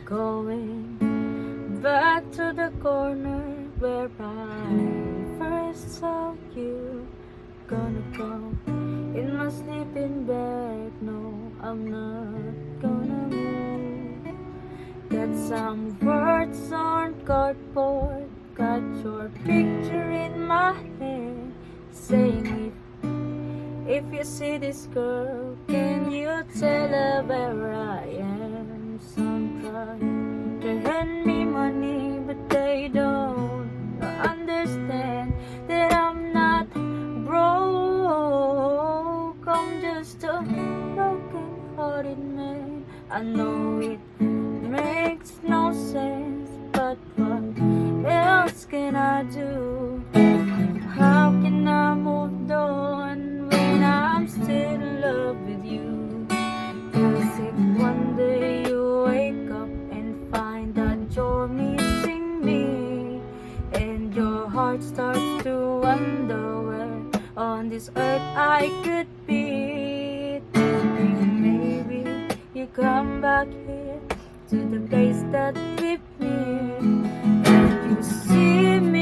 going back to the corner where I first saw you. Gonna go in my sleeping bag. No, I'm not gonna move. Got some words on cardboard, got your picture in my hand, saying if you see this girl, can you tell her where I am? Some try to hand me money, but they don't understand that I'm not broke. I'm just a broken-hearted man. I know it makes no sense, but what else can I do? How can I move on when I'm still in love with you? Cause if one day you wake up and find that you're missing me, and your heart starts to wonder where on this earth I could be, then maybe you come back here to the place that with me, and you see me